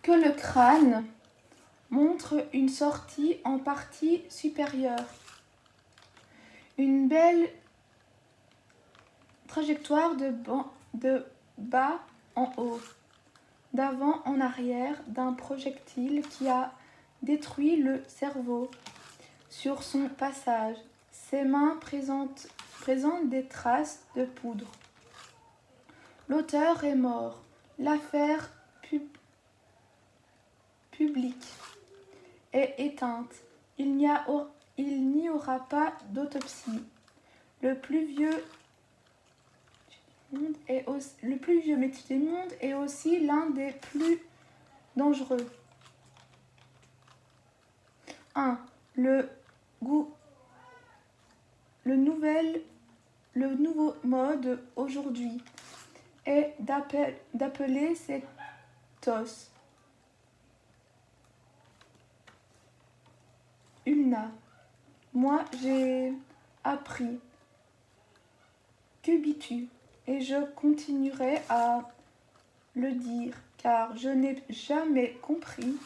que le crâne montre une sortie en partie supérieure. Une belle trajectoire de bas en haut, d'avant en arrière d'un projectile qui a détruit le cerveau sur son passage. Ses mains présentent des traces de poudre. L'auteur est mort. L'affaire publique est éteinte. Il n'y aura pas d'autopsie. Le plus vieux métier du monde est aussi l'un des plus dangereux. 1. Le nouveau mode aujourd'hui est d'appeler ces os ulna. Moi, j'ai appris Kubitu et je continuerai à le dire car je n'ai jamais compris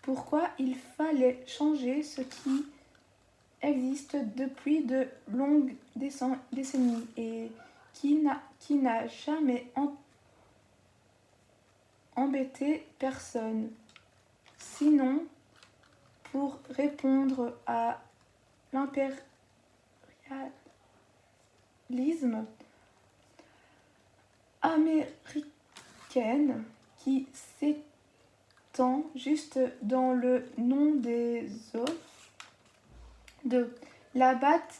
pourquoi il fallait changer ce qui existe depuis de longues décennies et qui n'a jamais embêté personne. Sinon, pour répondre à l'impérialisme américaine qui s'étend juste dans le nom des eaux. 2. La batte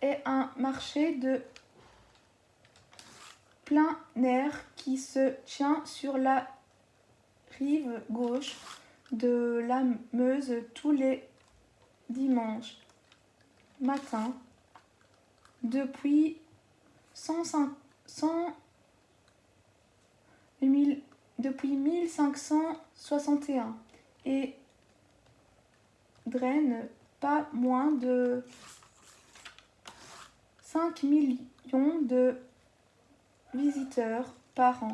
est un marché de plein air qui se tient sur la rive gauche de la Meuse tous les dimanches matin depuis 1561 et draine pas moins de 5 millions de visiteurs par an.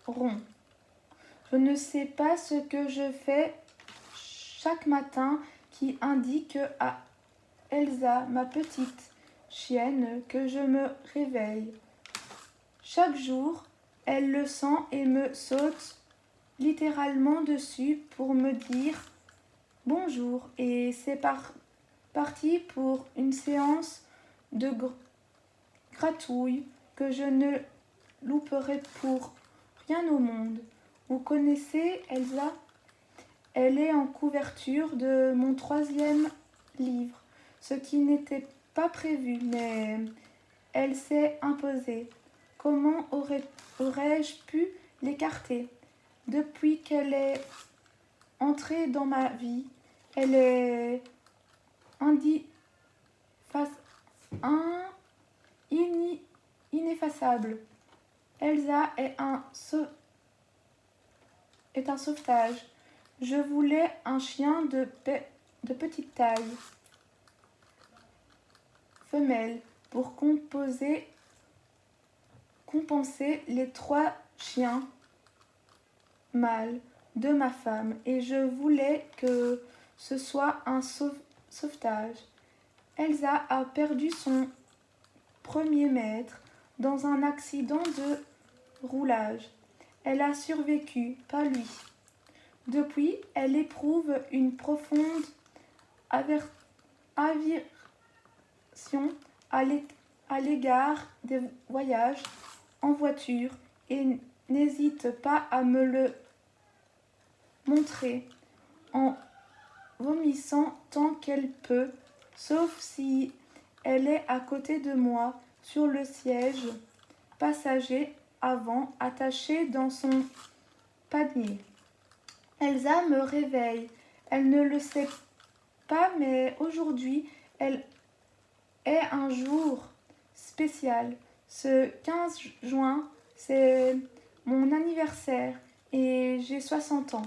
Rond. Je ne sais pas ce que je fais chaque matin qui indique à Elsa, ma petite chienne, que je me réveille. Chaque jour, elle le sent et me saute littéralement dessus pour me dire bonjour et c'est parti pour une séance de gratouille que je ne louperai pour rien au monde. Vous connaissez Elsa? Elle est en couverture de mon 3e livre, ce qui n'était pas prévu, mais elle s'est imposée. Comment aurais-je pu l'écarter? Depuis qu'elle est entrée dans ma vie, elle est ineffaçable. Elsa est un sauvetage. Je voulais un chien de petite taille, femelle, pour compenser les 3 chiens mâles de ma femme et je voulais que ce soit un sauvetage. Elsa a perdu son premier maître dans un accident de roulage. Elle a survécu, pas lui. Depuis, elle éprouve une profonde aversion à l'égard des voyages en voiture et n'hésite pas à me le montrer en vomissant tant qu'elle peut, sauf si elle est à côté de moi sur le siège passager avant, attachée dans son panier. Elsa me réveille. Elle ne le sait pas, mais aujourd'hui, elle est un jour spécial. Ce 15 juin, c'est mon anniversaire et j'ai 60 ans.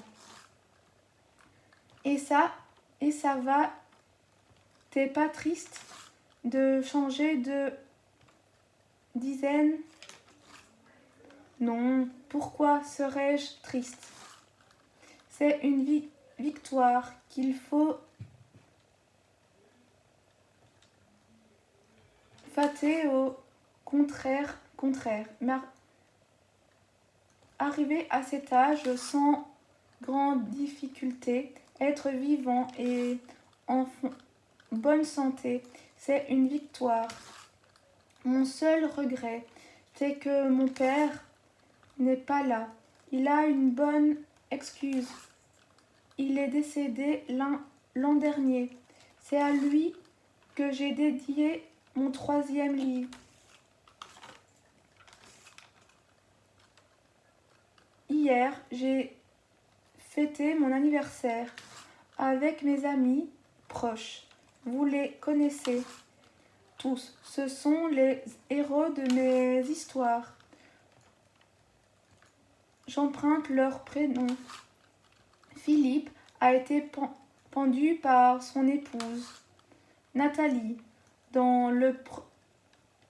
Et ça va, t'es pas triste de changer de dizaine Non, pourquoi serais-je triste? C'est une victoire qu'il faut fêter au contraire. Mais arriver à cet âge sans grande difficulté, être vivant et en bonne santé, c'est une victoire. Mon seul regret, c'est que mon père n'est pas là. Il a une bonne excuse. Il est décédé l'an dernier. C'est à lui que j'ai dédié mon 3e livre. Hier, j'ai fêté mon anniversaire avec mes amis proches. Vous les connaissez tous. Ce sont les héros de mes histoires. J'emprunte leur prénom. Philippe a été pendu par son épouse, Nathalie, dans le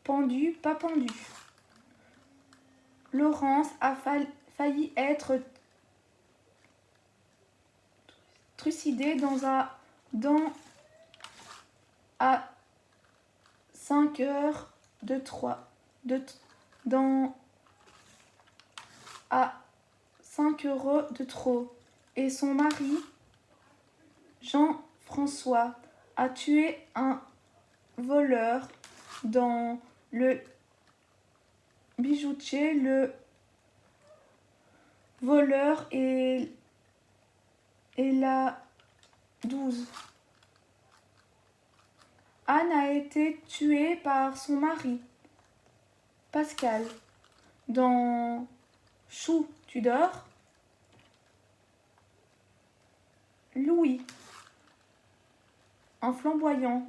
pendu, pas pendu. Laurence a failli être trucidée à 5 heures de 3. À 5 euros de trop. Et son mari, Jean-François, a tué un voleur dans le bijoutier. Le voleur est la 12. Anne a été tuée par son mari, Pascal, dans Chou, tu dors? Louis, un flamboyant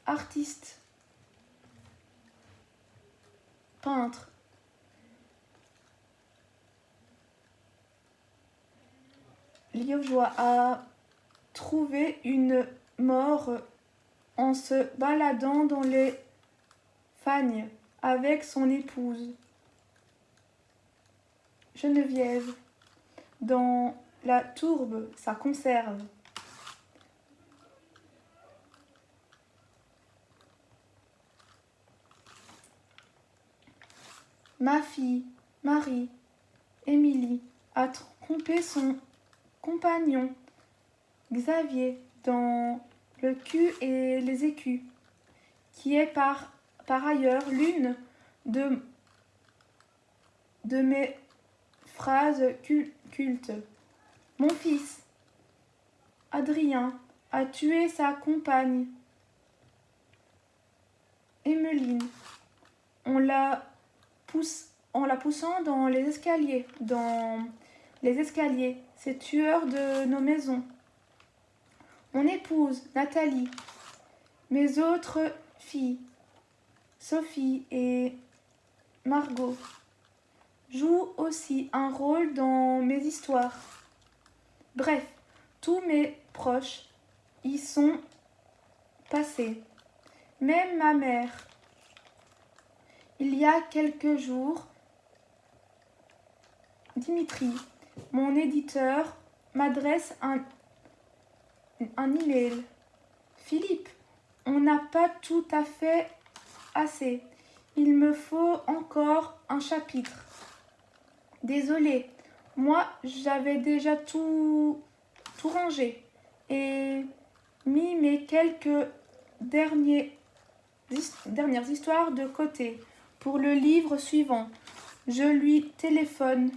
artiste, peintre. Liégeois a trouvé une mort en se baladant dans les fagnes avec son épouse. Geneviève, dans la tourbe, ça conserve. Ma fille, Marie, Émilie, a trompé son compagnon, Xavier, dans le cul et les écus, qui est par ailleurs l'une de mes phrases cultes. Mon fils, Adrien, a tué sa compagne, Emmeline, en la poussant dans les escaliers. C'est tueur de nos maisons. Mon épouse, Nathalie, mes autres filles, Sophie et Margot, jouent aussi un rôle dans mes histoires. Bref, tous mes proches y sont passés. Même ma mère. Il y a quelques jours, Dimitri, mon éditeur, m'adresse un email. Philippe, on n'a pas tout à fait assez. Il me faut encore un chapitre. Désolée, moi j'avais déjà tout rangé et mis mes quelques dernières histoires de côté pour le livre suivant. Je lui téléphone.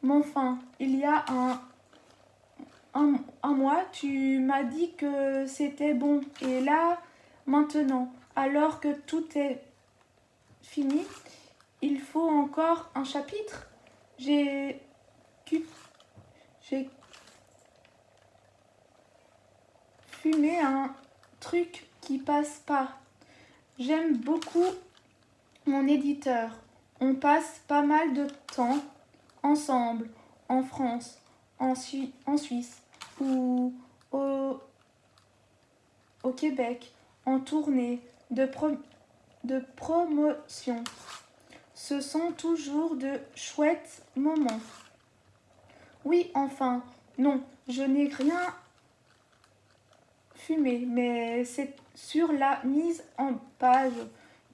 Mais enfin, il y a un mois, tu m'as dit que c'était bon. Et là, maintenant, alors que tout est fini, il faut encore un chapitre. J'ai fumé un truc qui passe pas. J'aime beaucoup mon éditeur. On passe pas mal de temps ensemble, en France, en Suisse ou au Québec, en tournée de de promotion. Ce sont toujours de chouettes moments. Oui, enfin, non, je n'ai rien fumé, mais c'est sur la mise en page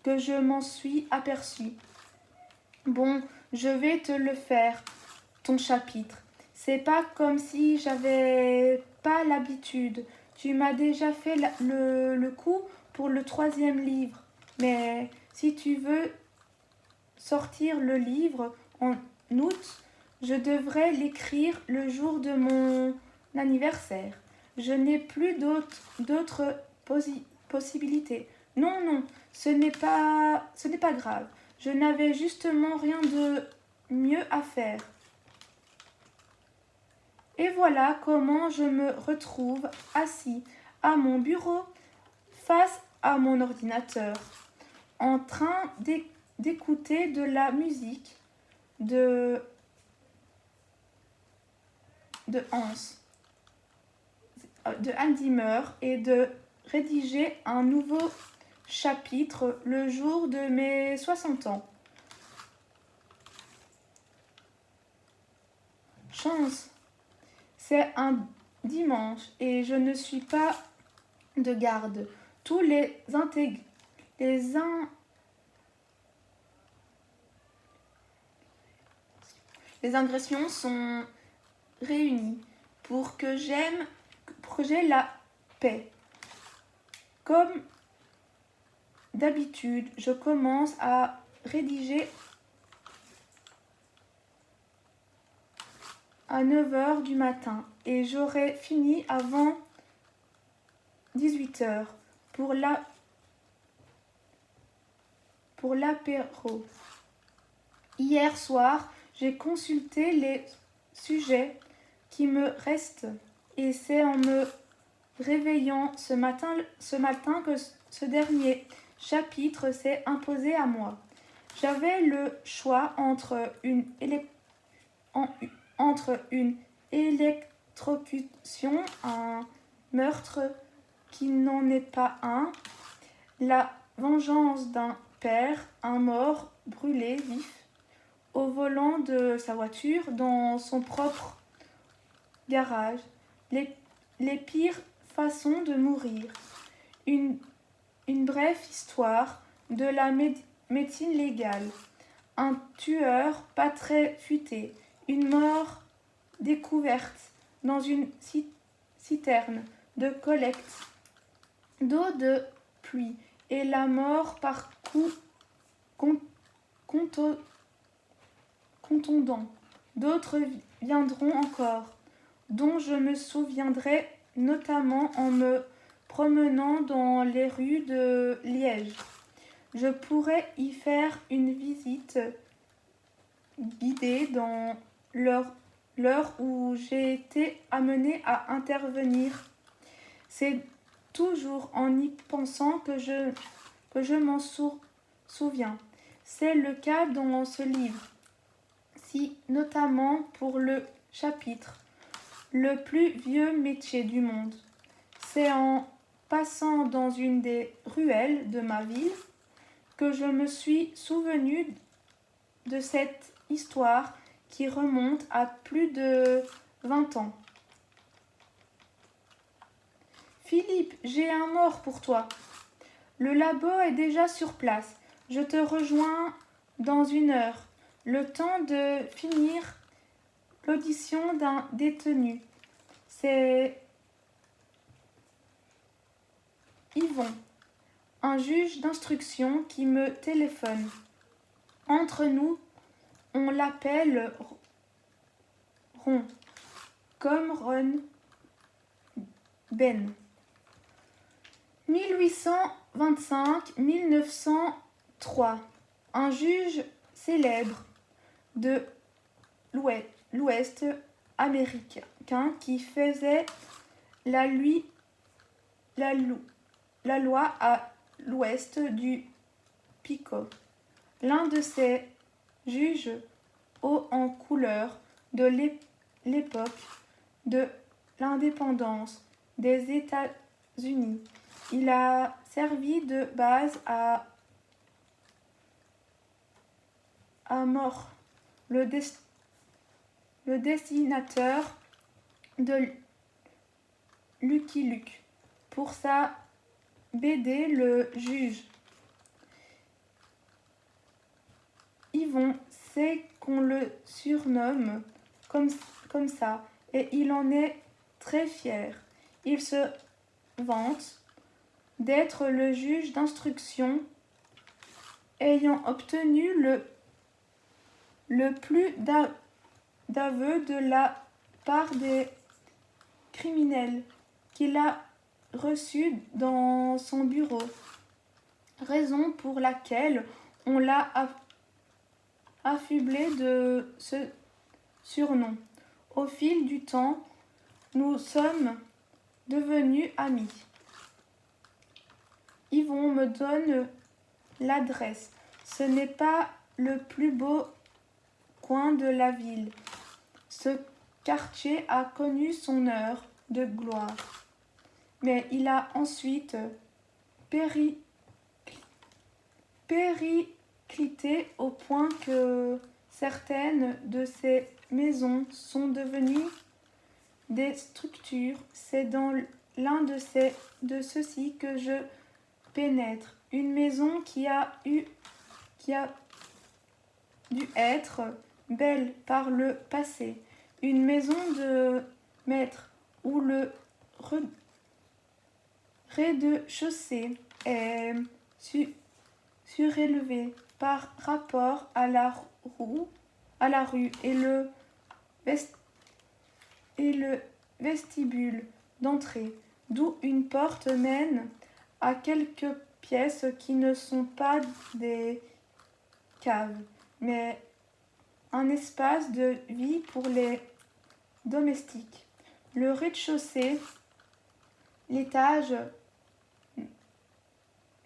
que je m'en suis aperçue. Bon, je vais te le faire, ton chapitre. C'est pas comme si j'avais pas l'habitude. Tu m'as déjà fait le coup pour le 3e livre. Mais si tu veux sortir le livre en août, je devrais l'écrire le jour de mon anniversaire. Je n'ai plus d'autres possibilités. Non, non, ce n'est pas grave. Je n'avais justement rien de mieux à faire. Et voilà comment je me retrouve assis à mon bureau face à mon ordinateur, en train d'écouter de la musique de Hans Zimmer et de rédiger un nouveau chapitre le jour de mes 60 ans. Chance, c'est un dimanche et je ne suis pas de garde. Tous les ingrédients sont réunis pour que j'ai la paix. Comme d'habitude, je commence à rédiger à 9h du matin et j'aurai fini avant 18h pour l'apéro. Hier soir, j'ai consulté les sujets qui me restent et c'est en me réveillant ce matin que ce dernier chapitre s'est imposé à moi. J'avais le choix entre une électrocution, un meurtre qui n'en est pas un, la vengeance d'un père, un mort brûlé vif au volant de sa voiture dans son propre garage, les pires façons de mourir, une brève histoire de la médecine légale, un tueur pas très futé, une mort découverte dans une citerne de collecte d'eau de pluie et la mort par coup contondant. D'autres viendront encore, dont je me souviendrai notamment en me promenant dans les rues de Liège. Je pourrais y faire une visite guidée dans l'heure où j'ai été amenée à intervenir. C'est toujours en y pensant que je m'en souviens. C'est le cas dans ce livre, si notamment pour le chapitre « Le plus vieux métier du monde ». C'est en passant dans une des ruelles de ma ville que je me suis souvenue de cette histoire qui remonte à plus de 20 ans. Philippe, j'ai un mort pour toi. Le labo est déjà sur place. Je te rejoins dans 1 heure. Le temps de finir l'audition d'un détenu. C'est Yvon, un juge d'instruction qui me téléphone. Entre nous, on l'appelle Ron, comme Ron Ben. 1825-1903, un juge célèbre de l'Ouest américain qui faisait la loi à l'ouest du Pico. L'un de ces juges hauts en couleur de l'époque de l'indépendance des États-Unis. Il a servi de base à à mort le dessinateur de Lucky Luke. Pour sa BD, le juge Yvon sait qu'on le surnomme comme ça et il en est très fier. Il se vante d'être le juge d'instruction ayant obtenu le plus d'aveux de la part des criminels qu'il a reçus dans son bureau, raison pour laquelle on l'a affublé de ce surnom. Au fil du temps, nous sommes devenus amis. Yvon me donne l'adresse. Ce n'est pas le plus beau coin de la ville. Ce quartier a connu son heure de gloire. Mais il a ensuite périclité au point que certaines de ces maisons sont devenues des structures. C'est dans l'un de ceux-ci que je pénètre. Une maison qui a dû être belle par le passé. Une maison de maître où le rez-de-chaussée est surélevé par rapport à la rue et le vestibule d'entrée, d'où une porte mène à quelques pièces qui ne sont pas des caves, mais un espace de vie pour les domestiques. Le rez-de-chaussée, l'étage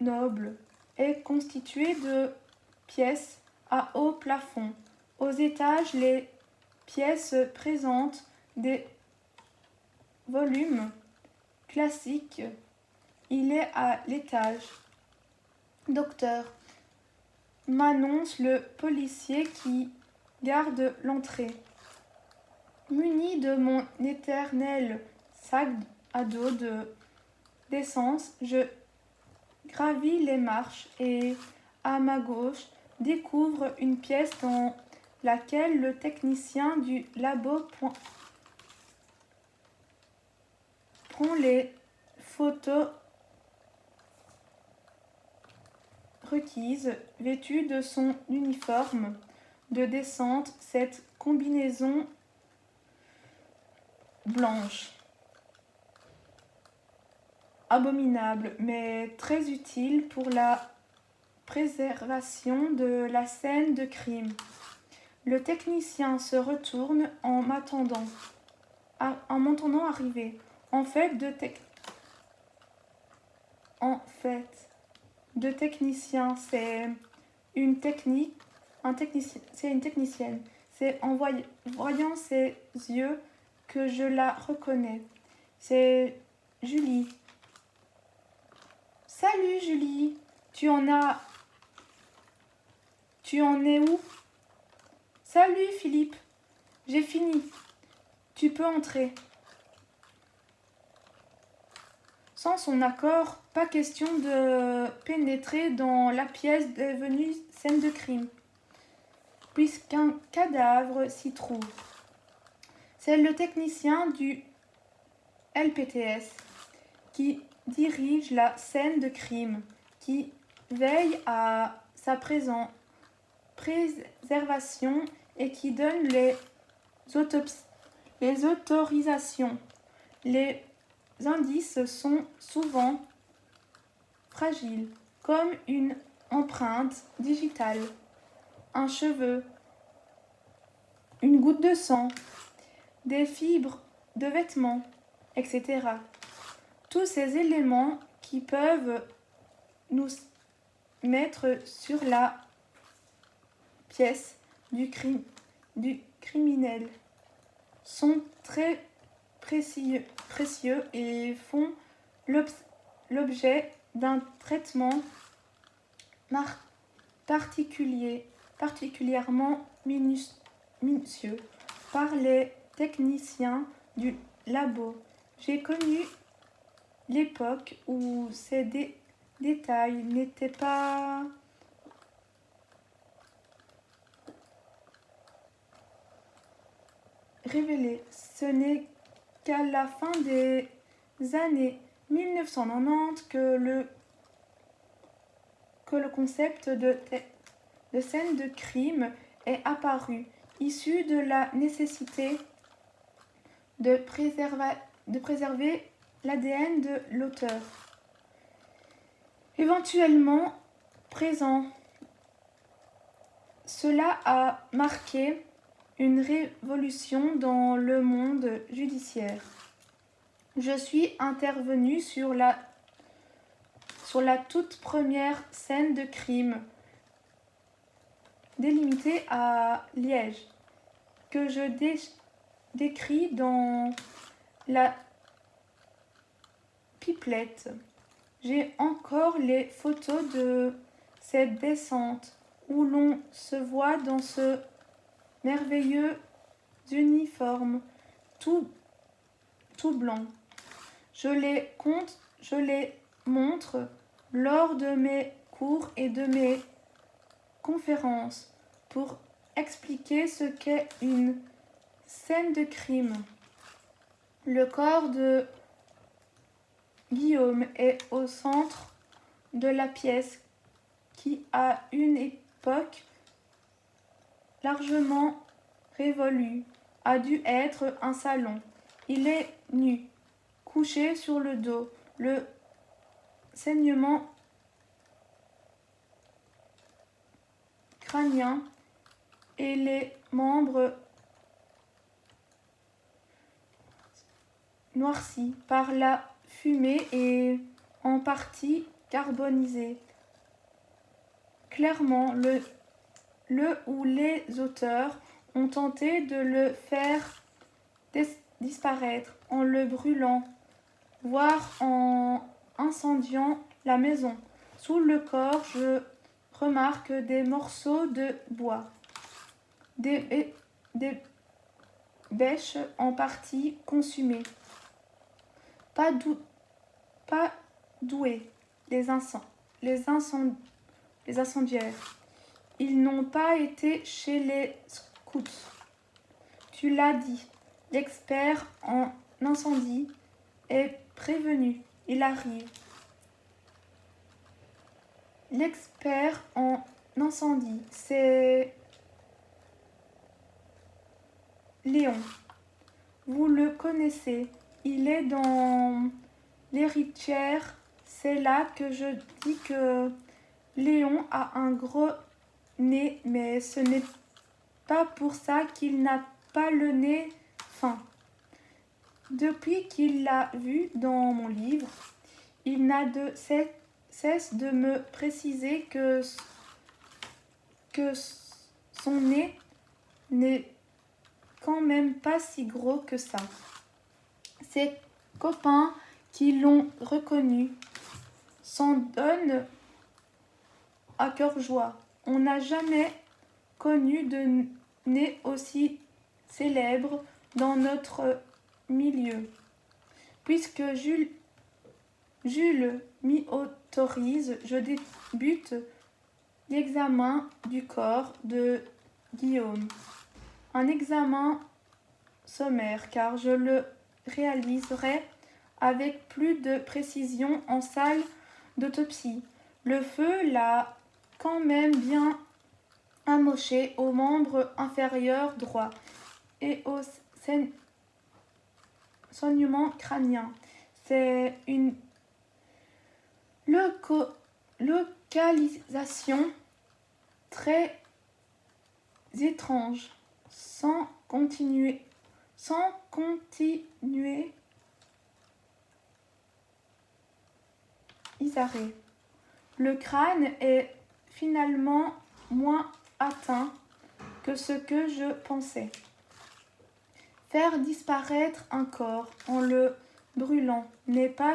noble, est constitué de pièces à haut plafond. Aux étages, les pièces présentent des volumes classiques. Il est à l'étage. Docteur, m'annonce le policier qui garde l'entrée. Muni de mon éternel sac à dos d'essence, je gravis les marches et, à ma gauche, découvre une pièce dans laquelle le technicien du labo prend les photos requises, vêtu de son uniforme de descente, cette combinaison blanche, abominable, mais très utile pour la préservation de la scène de crime. Le technicien se retourne en m'entendant arriver. En fait, de technicien, c'est une technicienne. C'est en voyant ses yeux que je la reconnais. C'est Julie. Salut Julie, tu en es où? Salut Philippe, j'ai fini. Tu peux entrer. Sans son accord, pas question de pénétrer dans la pièce devenue scène de crime, puisqu'un cadavre s'y trouve. C'est le technicien du LPTS qui dirige la scène de crime, qui veille à sa préservation et qui donne les autorisations. Les indices sont souvent fragiles, comme une empreinte digitale, un cheveu, une goutte de sang, des fibres de vêtements, etc. Tous ces éléments qui peuvent nous mettre sur la pièce du criminel sont très précieux et font l'objet d'un traitement particulier particulièrement minutieux par les techniciens du labo. J'ai connu l'époque où ces détails n'étaient pas révélés. Ce n'est qu'à la fin des années 1990 que le concept de scène de crime est apparu, issu de la nécessité de préserver l'ADN de l'auteur. Éventuellement présent, cela a marqué une révolution dans le monde judiciaire. Je suis intervenue sur la toute première scène de crime délimitée à Liège, que je décris dans la pipelette. J'ai encore les photos de cette descente où l'on se voit dans ce merveilleux uniforme tout blanc. Je les montre lors de mes cours et de mes conférences pour expliquer ce qu'est une scène de crime. Le corps de Guillaume est au centre de la pièce qui, à une époque largement révolue, a dû être un salon. Il est nu, couché sur le dos, le saignement crânien et les membres noircis par la fumée et en partie carbonisés. Clairement, le ou les auteurs ont tenté de le faire disparaître en le brûlant, voire en incendiant la maison. Sous le corps, je remarque des morceaux de bois, des bêches en partie consumées. Pas doués, les incendiaires. Ils n'ont pas été chez les scouts. Tu l'as dit, l'expert en incendie est prévenu. Il arrive. L'expert en incendie, c'est Léon. Vous le connaissez. Il est dans l'héritière. C'est là que je dis que Léon a un gros nez, mais ce n'est pas pour ça qu'il n'a pas le nez fin. Depuis qu'il l'a vu dans mon livre, il n'a de cesse de me préciser que son nez n'est quand même pas si gros que ça. Ses copains qui l'ont reconnu s'en donnent à cœur joie. On n'a jamais connu de nez aussi célèbre dans notre milieu. Puisque Jules m'y autorise, je débute l'examen du corps de Guillaume. Un examen sommaire, car je le réaliserai avec plus de précision en salle d'autopsie. Le feu l'a quand même bien amoché au membre inférieur droit et au saignement crânien. C'est une localisation très étrange, sans continuer. Isarré. Le crâne est finalement moins atteint que ce que je pensais. Faire disparaître un corps en le brûlant n'est pas